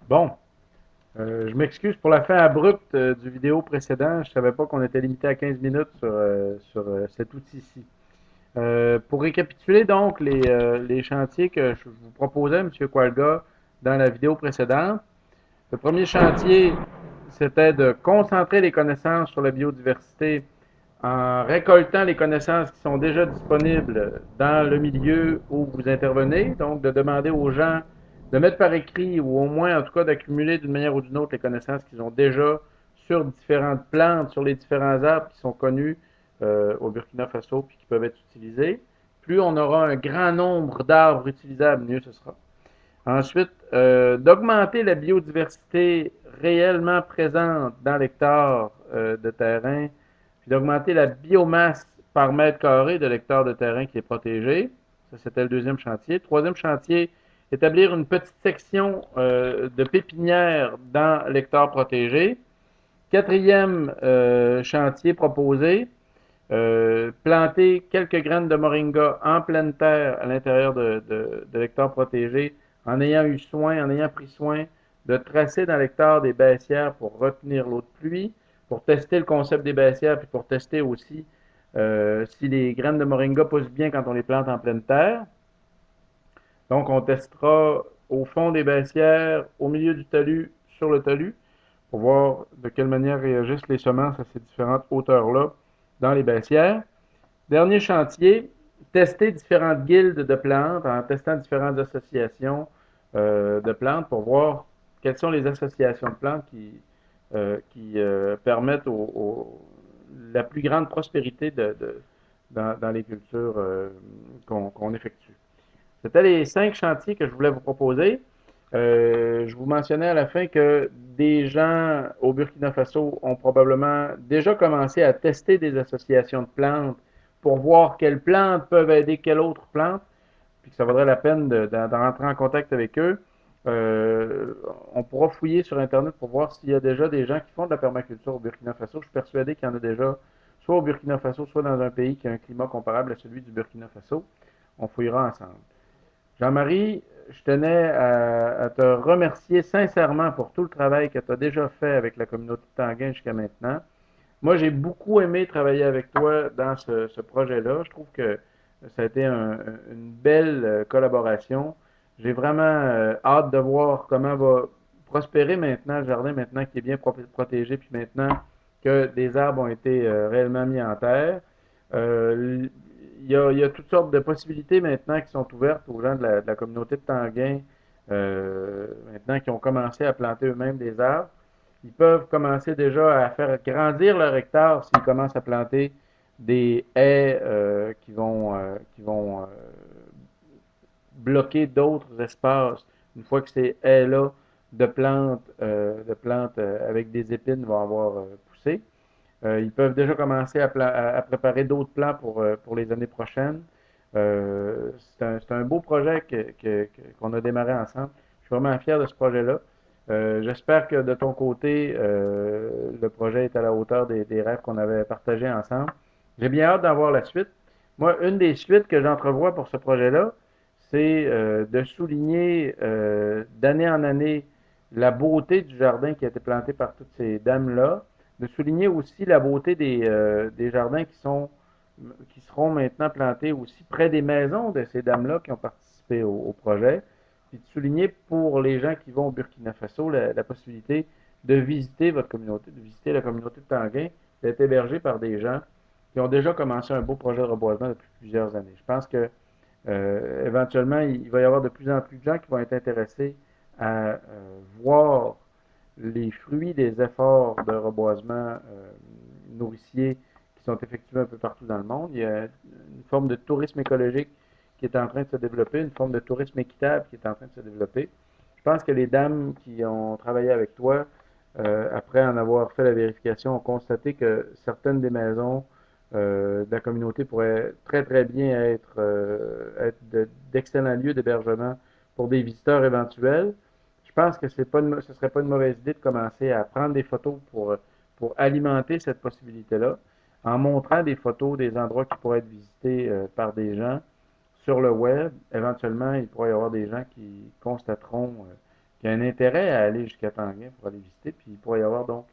Bon, je m'excuse pour la fin abrupte du vidéo précédent. Je savais pas qu'on était limité à 15 minutes sur cet outil-ci. Pour récapituler donc les chantiers que je vous proposais, M. Qualga, dans la vidéo précédente. Le premier chantier, c'était de concentrer les connaissances sur la biodiversité en récoltant les connaissances qui sont déjà disponibles dans le milieu où vous intervenez, donc de demander aux gens de mettre par écrit ou au moins en tout cas d'accumuler d'une manière ou d'une autre les connaissances qu'ils ont déjà sur différentes plantes, sur les différents arbres qui sont connus au Burkina Faso puis qui peuvent être utilisés. Plus on aura un grand nombre d'arbres utilisables, mieux ce sera. Ensuite, d'augmenter la biodiversité réellement présente dans l'hectare de terrain, puis d'augmenter la biomasse par mètre carré de l'hectare de terrain qui est protégé. Ça, c'était le deuxième chantier. Troisième chantier, établir une petite section de pépinière dans l'hectare protégé. Quatrième chantier proposé, planter quelques graines de moringa en pleine terre à l'intérieur de l'hectare protégé en ayant eu soin, en ayant pris soin de tracer dans l'hectare des baissières pour retenir l'eau de pluie, pour tester le concept des baissières, puis pour tester aussi si les graines de moringa poussent bien quand on les plante en pleine terre. Donc, on testera au fond des baissières, au milieu du talus, sur le talus, pour voir de quelle manière réagissent les semences à ces différentes hauteurs-là dans les baissières. Dernier chantier, tester différentes guildes de plantes en testant différentes associations de plantes pour voir quelles sont les associations de plantes qui permettent la plus grande prospérité dans les cultures qu'on effectue. C'était les 5 chantiers que je voulais vous proposer. Je vous mentionnais à la fin que des gens au Burkina Faso ont probablement déjà commencé à tester des associations de plantes pour voir quelles plantes peuvent aider quelle autre plante, puis que ça vaudrait la peine de rentrer en contact avec eux. On pourra fouiller sur Internet pour voir s'il y a déjà des gens qui font de la permaculture au Burkina Faso. Je suis persuadé qu'il y en a déjà, soit au Burkina Faso, soit dans un pays qui a un climat comparable à celui du Burkina Faso. On fouillera ensemble. Jean-Marie, je tenais à te remercier sincèrement pour tout le travail que tu as déjà fait avec la communauté de Tanguay jusqu'à maintenant. Moi, j'ai beaucoup aimé travailler avec toi dans ce projet-là. Je trouve que ça a été une belle collaboration. J'ai vraiment hâte de voir comment va prospérer maintenant le jardin, maintenant qu'il est bien protégé, puis maintenant que des arbres ont été réellement mis en terre. Euh, il y a toutes sortes de possibilités maintenant qui sont ouvertes aux gens de la communauté de Tanguay, maintenant qui ont commencé à planter eux-mêmes des arbres. Ils peuvent commencer déjà à faire grandir leur hectare s'ils commencent à planter des haies qui vont bloquer d'autres espaces. Une fois que ces haies-là de plantes avec des épines vont avoir poussé. Ils peuvent déjà commencer à préparer d'autres plans pour les années prochaines. C'est un beau projet qu'on a démarré ensemble. Je suis vraiment fier de ce projet-là. J'espère que de ton côté, le projet est à la hauteur des rêves qu'on avait partagés ensemble. J'ai bien hâte d'en voir la suite. Moi, une des suites que j'entrevois pour ce projet-là, c'est de souligner d'année en année la beauté du jardin qui a été planté par toutes ces dames-là, de souligner aussi la beauté des jardins qui seront maintenant plantés aussi près des maisons de ces dames-là qui ont participé au projet, puis de souligner pour les gens qui vont au Burkina Faso la possibilité de visiter votre communauté, de visiter la communauté de Tanguay, d'être hébergé par des gens qui ont déjà commencé un beau projet de reboisement depuis plusieurs années. Je pense que éventuellement, il va y avoir de plus en plus de gens qui vont être intéressés à voir les fruits des efforts de reboisement nourricier qui sont effectués un peu partout dans le monde. Il y a une forme de tourisme écologique qui est en train de se développer, une forme de tourisme équitable qui est en train de se développer. Je pense que les dames qui ont travaillé avec toi, après en avoir fait la vérification, ont constaté que certaines des maisons de la communauté pourraient très très bien être d'excellents lieux d'hébergement pour des visiteurs éventuels. Je pense que ce ne serait pas une mauvaise idée de commencer à prendre des photos pour alimenter cette possibilité-là, en montrant des photos des endroits qui pourraient être visités par des gens sur le web. Éventuellement, il pourrait y avoir des gens qui constateront qui a un intérêt à aller jusqu'à Tanguay pour aller visiter. Puis il pourrait y avoir donc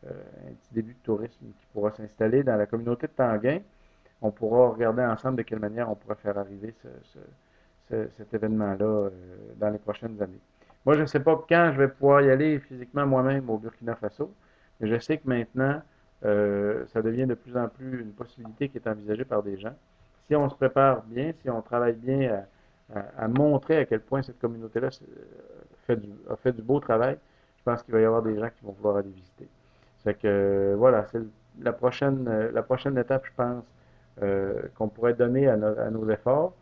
un petit début de tourisme qui pourra s'installer dans la communauté de Tanguay. On pourra regarder ensemble de quelle manière on pourrait faire arriver cet événement-là dans les prochaines années. Moi, je ne sais pas quand je vais pouvoir y aller physiquement moi-même au Burkina Faso, mais je sais que maintenant, ça devient de plus en plus une possibilité qui est envisagée par des gens. Si on se prépare bien, si on travaille bien à montrer à quel point cette communauté-là a fait du beau travail, je pense qu'il va y avoir des gens qui vont vouloir aller visiter. C'est que voilà, c'est la prochaine étape, je pense, qu'on pourrait donner à nos efforts,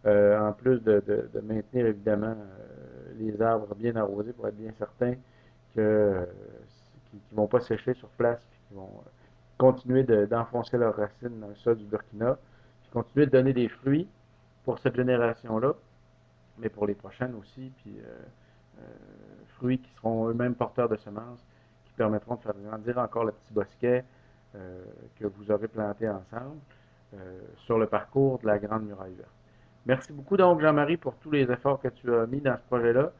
en plus de maintenir évidemment les arbres bien arrosés pour être bien certain qu'ils ne vont pas sécher sur place, puis qu'ils vont continuer d'enfoncer leurs racines dans le sol du Burkina, puis continuer de donner des fruits pour cette génération-là, mais pour les prochaines aussi, puis fruits qui seront eux-mêmes porteurs de semences, qui permettront de faire grandir encore le petit bosquet que vous aurez planté ensemble sur le parcours de la Grande Muraille Verte. Merci beaucoup donc Jean-Marie pour tous les efforts que tu as mis dans ce projet-là.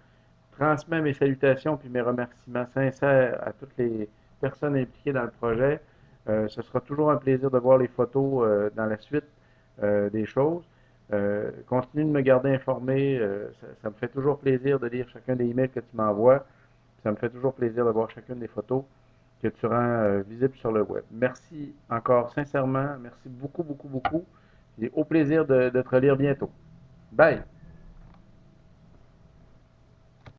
Transmets mes salutations puis mes remerciements sincères à toutes les personnes impliquées dans le projet. Ce sera toujours un plaisir de voir les photos dans la suite des choses. Continue de me garder informé. Ça me fait toujours plaisir de lire chacun des emails que tu m'envoies. Ça me fait toujours plaisir de voir chacune des photos que tu rends visibles sur le web. Merci encore sincèrement. Merci beaucoup, beaucoup, beaucoup. Et au plaisir de te relire bientôt. Bye!